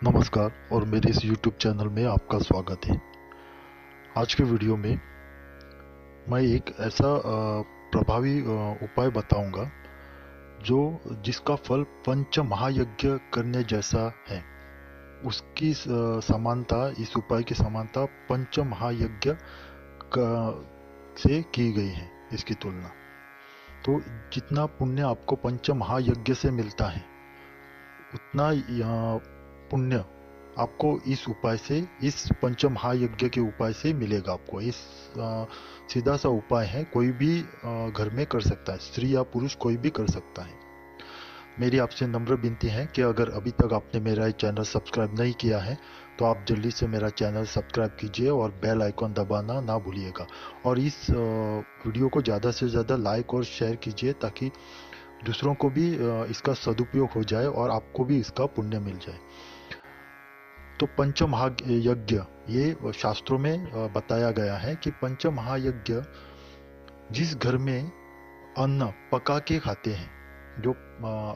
नमस्कार और मेरे इस YouTube चैनल में आपका स्वागत है। आज के वीडियो में मैं एक ऐसा प्रभावी उपाय बताऊंगा जो जिसका फल पंच महायज्ञ करने जैसा है। उसकी समानता, इस उपाय की समानता पंच महायज्ञ से की गई है, इसकी तुलना। तो जितना पुण्य आपको पंच महायज्ञ से मिलता है उतना पुण्य आपको इस उपाय से, इस पंच महायज्ञ के उपाय से मिलेगा आपको। इस सीधा सा उपाय है, कोई भी घर में कर सकता है, स्त्री या पुरुष कोई भी कर सकता है। मेरी आपसे नम्र विनती है कि अगर अभी तक आपने मेरा ये चैनल सब्सक्राइब नहीं किया है तो आप जल्दी से मेरा चैनल सब्सक्राइब कीजिए और बेल आइकॉन दबाना ना भूलिएगा। और इस वीडियो को ज़्यादा से ज़्यादा लाइक और शेयर कीजिए ताकि दूसरों को भी इसका सदुपयोग हो जाए और आपको भी इसका पुण्य मिल जाए। तो पंच महायज्ञ, ये शास्त्रों में बताया गया है कि पंच महायज्ञ जिस घर में अन्न पका के खाते हैं, जो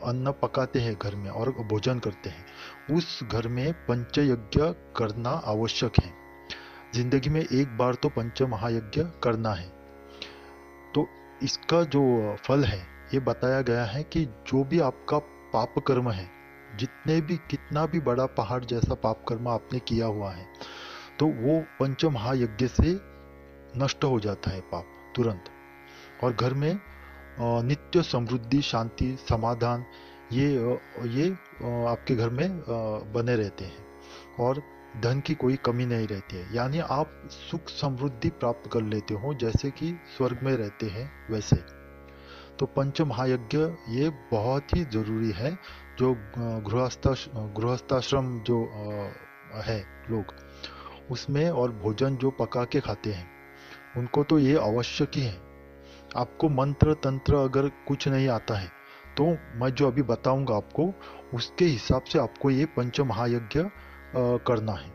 अन्न पकाते हैं घर में और भोजन करते हैं, उस घर में पंचयज्ञ करना आवश्यक है। जिंदगी में एक बार तो पंच महायज्ञ करना है। तो इसका जो फल है ये बताया गया है कि जो भी आपका पाप कर्म है, जितने भी, कितना भी बड़ा पहाड़ जैसा पाप कर्म आपने किया हुआ है, तो वो पंच महायज्ञ से नष्ट हो जाता है पाप तुरंत। और घर में नित्य समृद्धि, शांति, समाधान, ये आपके घर में बने रहते हैं और धन की कोई कमी नहीं रहती है। यानी आप सुख समृद्धि प्राप्त कर लेते हो, जैसे कि स्वर्ग में रहते हैं वैसे। तो पंच महायज्ञ ये बहुत ही जरूरी है। जो गृहस्थाश्रम जो है लोग, उसमें और भोजन जो पका के खाते हैं उनको तो ये आवश्यक ही है। आपको मंत्र तंत्र अगर कुछ नहीं आता है तो मैं जो अभी बताऊंगा आपको, उसके हिसाब से आपको ये पंच महायज्ञ करना है।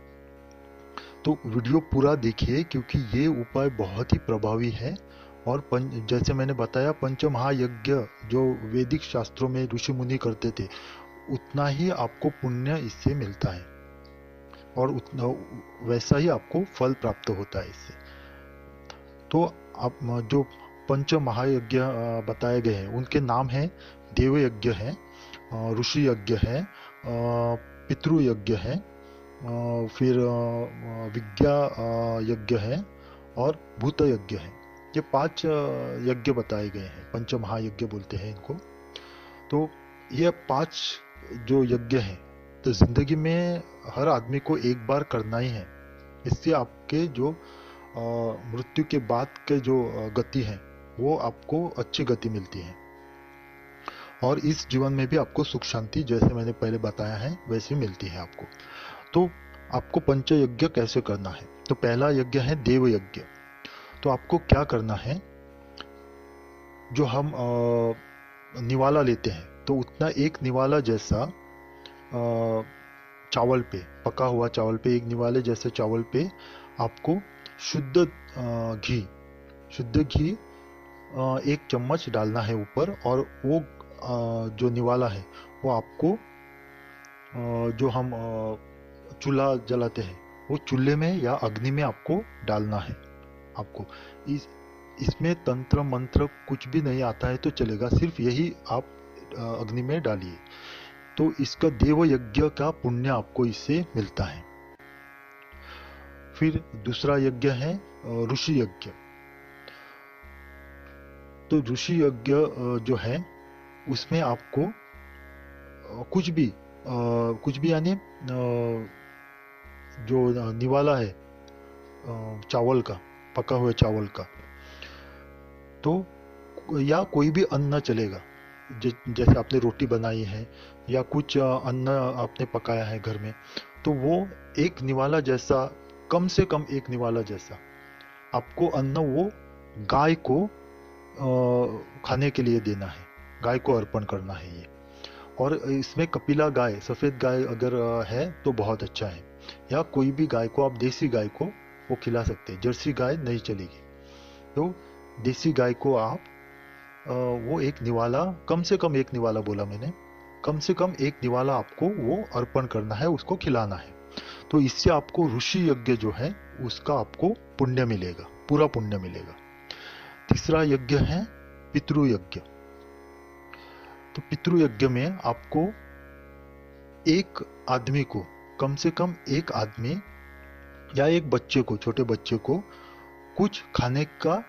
तो वीडियो पूरा देखिए क्योंकि ये उपाय बहुत ही प्रभावी है। और जैसे मैंने बताया, पंच महायज्ञ जो वैदिक शास्त्रों में ऋषि मुनि करते थे, उतना ही आपको पुण्य इससे मिलता है और उतना वैसा ही आपको फल प्राप्त होता है इससे। तो आप जो पंच महायज्ञ बताए गए हैं उनके नाम हैं: देव यज्ञ है, ऋषि यज्ञ है, पितृ यज्ञ है, फिर विद्या यज्ञ है और भूत यज्ञ है। ये 5 यज्ञ बताए गए हैं, पंच महायज्ञ बोलते हैं इनको। तो ये 5 जो यज्ञ हैं, तो जिंदगी में हर आदमी को एक बार करना ही है। इससे आपके जो मृत्यु के बाद के जो गति है वो आपको अच्छी गति मिलती है और इस जीवन में भी आपको सुख शांति, जैसे मैंने पहले बताया है, वैसी मिलती है आपको। तो आपको पंच यज्ञ कैसे करना है? तो पहला यज्ञ है देव यज्ञ। तो आपको क्या करना है, जो हम निवाला लेते हैं तो उतना एक निवाला जैसा चावल पे, पका हुआ चावल पे, एक निवाले जैसे चावल पे आपको शुद्ध घी, शुद्ध घी 1 चम्मच डालना है ऊपर। और वो जो निवाला है वो आपको जो हम चूल्हा जलाते हैं वो चूल्हे में या अग्नि में आपको डालना है। आपको इसमें तंत्र मंत्र कुछ भी नहीं आता है तो चलेगा, सिर्फ यही आप अग्नि में डालिए। तो इसका देव यज्ञ का पुण्य आपको इससे मिलता है। फिर दूसरा यज्ञ है ऋषि यज्ञ। तो ऋषि यज्ञ जो है उसमें आपको कुछ भी यानी जो निवाला है चावल का, पका हुआ चावल का, तो या कोई भी अन्न चलेगा। जैसे आपने रोटी बनाई है या कुछ अन्न आपने पकाया है घर में, तो वो एक निवाला जैसा, कम से कम एक निवाला जैसा आपको अन्न वो गाय को खाने के लिए देना है, गाय को अर्पण करना है ये। और इसमें कपिला गाय, सफेद गाय अगर है तो बहुत अच्छा है, या कोई भी गाय को, आप देसी गाय को वो खिला सकते हैं, जर्सी गाय नहीं चलेगी। तो देसी गाय को आप वो एक निवाला, कम से कम एक निवाला बोला मैंने, कम से कम एक निवाला आपको वो अर्पण करना है, उसको खिलाना है। तो इससे आपको ऋषि यज्ञ जो है उसका आपको पुण्य मिलेगा, पूरा पुण्य मिलेगा। तीसरा यज्ञ है पितृ यज्ञ। तो पितृ यज्ञ में आपको एक आदमी को, कम से कम एक आदमी या एक बच्चे को, छोटे बच्चे को कुछ खाने का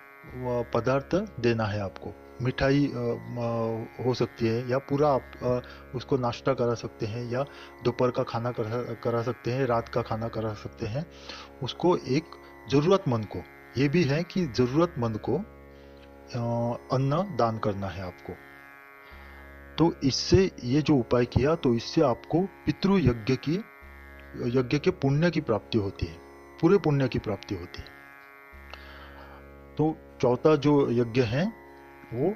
पदार्थ देना है आपको। मिठाई हो सकती है, या पूरा आप उसको नाश्ता करा सकते हैं, या दोपहर का खाना करा सकते हैं, रात का खाना करा सकते हैं। उसको एक जरूरतमंद को, ये भी है कि जरूरतमंद को अन्न दान करना है आपको। तो इससे ये जो उपाय किया, तो इससे आपको पितृ यज्ञ के पुण्य की प्राप्ति होती है, पूरे पुण्य की प्राप्ति होती है। तो चौथा जो यज्ञ है वो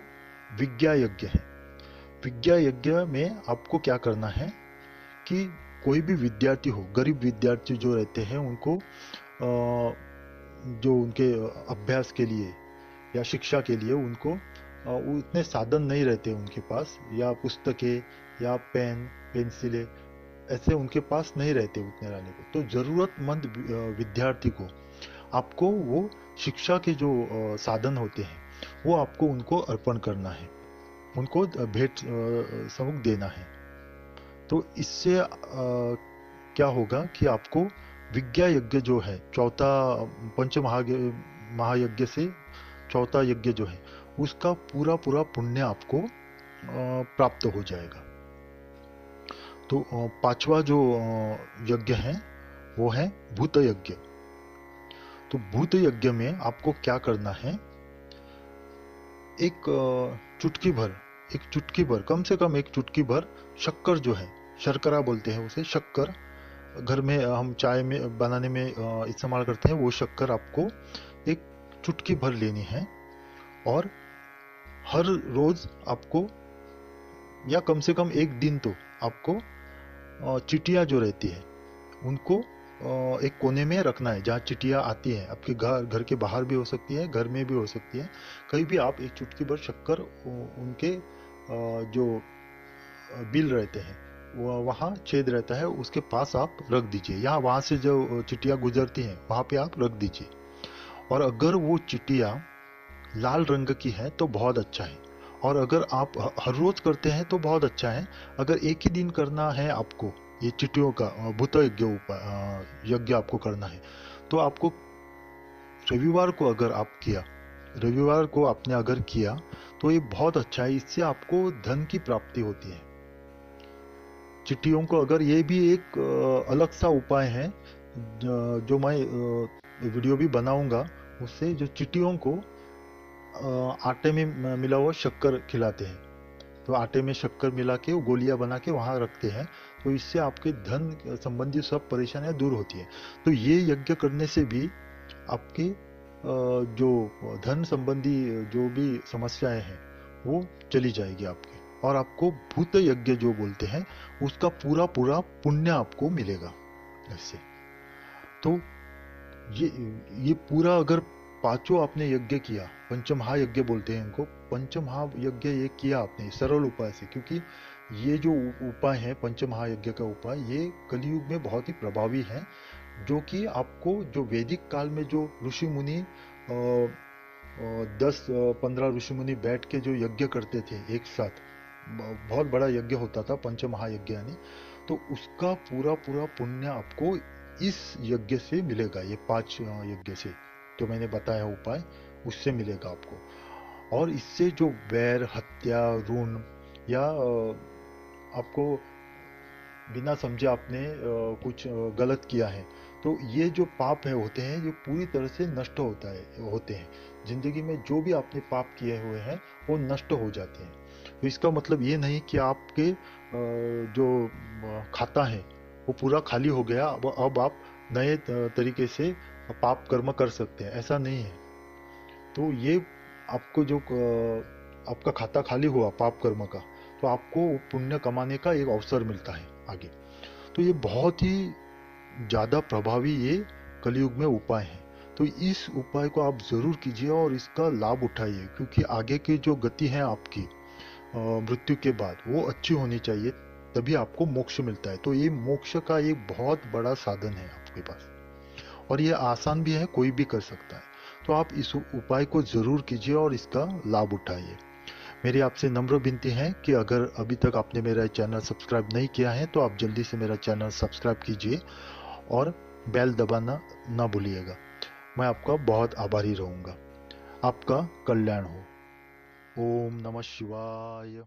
विज्ञा यज्ञ है। विज्ञा यज्ञ में आपको क्या करना है कि कोई भी विद्यार्थी हो, गरीब विद्यार्थी जो रहते हैं उनको जो उनके अभ्यास के लिए या शिक्षा के लिए उनको उतने साधन नहीं रहते उनके पास, या पुस्तकें या पेन पेंसिलें ऐसे उनके पास नहीं रहते उतने लाने को। तो जरूरतमंद विद्यार्थी को आपको वो शिक्षा के जो साधन होते हैं वो आपको उनको अर्पण करना है, उनको भेंट समुख देना है। तो इससे क्या होगा कि आपको विज्ञा यज्ञ जो है, चौथा पंच महायज्ञ से चौथा यज्ञ जो है उसका पूरा पूरा पुण्य आपको प्राप्त हो जाएगा। तो पांचवा जो यज्ञ है वो है भूत यज्ञ। तो भूत यज्ञ में आपको क्या करना है, एक चुटकी भर, कम से कम एक चुटकी भर शक्कर जो है, शर्करा बोलते हैं उसे, शक्कर घर में हम चाय में बनाने में इस्तेमाल करते हैं, वो शक्कर आपको एक चुटकी भर लेनी है। और हर रोज आपको, या कम से कम एक दिन तो आपको चिटिया जो रहती है उनको एक कोने में रखना है, जहाँ चिटिया आती है। आपके घर के बाहर भी हो सकती है, घर में भी हो सकती है, कहीं भी आप एक चुटकी भर शक्कर उनके जो बिल रहते हैं वहाँ छेद रहता है उसके पास आप रख दीजिए, या वहाँ से जो चिटिया गुजरती हैं वहाँ पे आप रख दीजिए। और अगर वो चिटिया लाल रंग की है तो बहुत अच्छा है, और अगर आप हर रोज करते हैं तो बहुत अच्छा है। अगर एक ही दिन करना है आपको, ये चिटियों का भूत यज्ञ आपको करना है, तो आपको रविवार को अगर आप किया, रविवार को आपने अगर किया तो ये बहुत अच्छा है, इससे आपको धन की प्राप्ति होती है। चिट्ठियों को, अगर ये भी एक अलग सा उपाय है जो मैं वीडियो भी बनाऊंगा, उससे जो चिट्ठियों को आटे में मिला हुआ शक्कर खिलाते हैं। तो आटे में शक्कर मिला के वो गोलियां बना के वहाँ रखते हैं, तो इससे आपके धन संबंधी सब परेशानियां दूर होती है। तो ये यज्ञ करने से भी आपके जो धन संबंधी जो भी समस्याएं हैं वो चली जाएगी आपकी, और आपको भूत यज्ञ जो बोलते हैं उसका पूरा पूरा पुण्य आपको मिलेगा इससे। तो ये पूरा अगर पांचों आपने यज्ञ किया, पंचमहायज्ञ बोलते हैं इनको, पंचमहायज्ञ ये किया आपने सरल उपाय से, क्योंकि ये जो उपाय है पंचमहायज्ञ का उपाय, ये कलयुग में बहुत ही प्रभावी है, जो कि आपको जो वैदिक काल में जो ऋषि मुनि 10-15 ऋषि मुनि बैठ के जो यज्ञ करते थे एक साथ, बहुत बड़ा यज्ञ होता था पंचमहायज्ञ यानी, तो उसका पूरा पूरा पुण्य आपको इस यज्ञ से मिलेगा। ये 5 यज्ञ से जो मैंने बताया उपाय, उससे मिलेगा आपको। और इससे जो वैर, हत्या, ऋण, या आपको बिना समझे आपने कुछ गलत किया है, तो ये जो पाप है होते हैं ये पूरी तरह से नष्ट होते हैं। जिंदगी में जो भी आपने पाप किए हुए हैं वो नष्ट हो जाते हैं। तो इसका मतलब ये नहीं कि आपके जो खाता है वो पूरा खाली हो गया, अब आप नए तरीके से पाप कर्म कर सकते हैं, ऐसा नहीं है। तो ये आपको जो आपका खाता खाली हुआ पाप कर्म का, तो आपको पुण्य कमाने का एक अवसर मिलता है आगे। तो ये बहुत ही ज़्यादा प्रभावी ये कलयुग में उपाय है। तो इस उपाय को आप ज़रूर कीजिए और इसका लाभ उठाइए, क्योंकि आगे की जो गति है आपकी मृत्यु के बाद वो अच्छी होनी चाहिए, तभी आपको मोक्ष मिलता है। तो ये मोक्ष का एक बहुत बड़ा साधन है आपके पास, और ये आसान भी है, कोई भी कर सकता है। तो आप इस उपाय को जरूर कीजिए और इसका लाभ उठाइए। मेरी आपसे नम्र विनती है कि अगर अभी तक आपने मेरा चैनल सब्सक्राइब नहीं किया है तो आप जल्दी से मेरा चैनल सब्सक्राइब कीजिए और बेल दबाना ना भूलिएगा। मैं आपका बहुत आभारी रहूंगा। आपका कल्याण हो। ओम नमः शिवाय।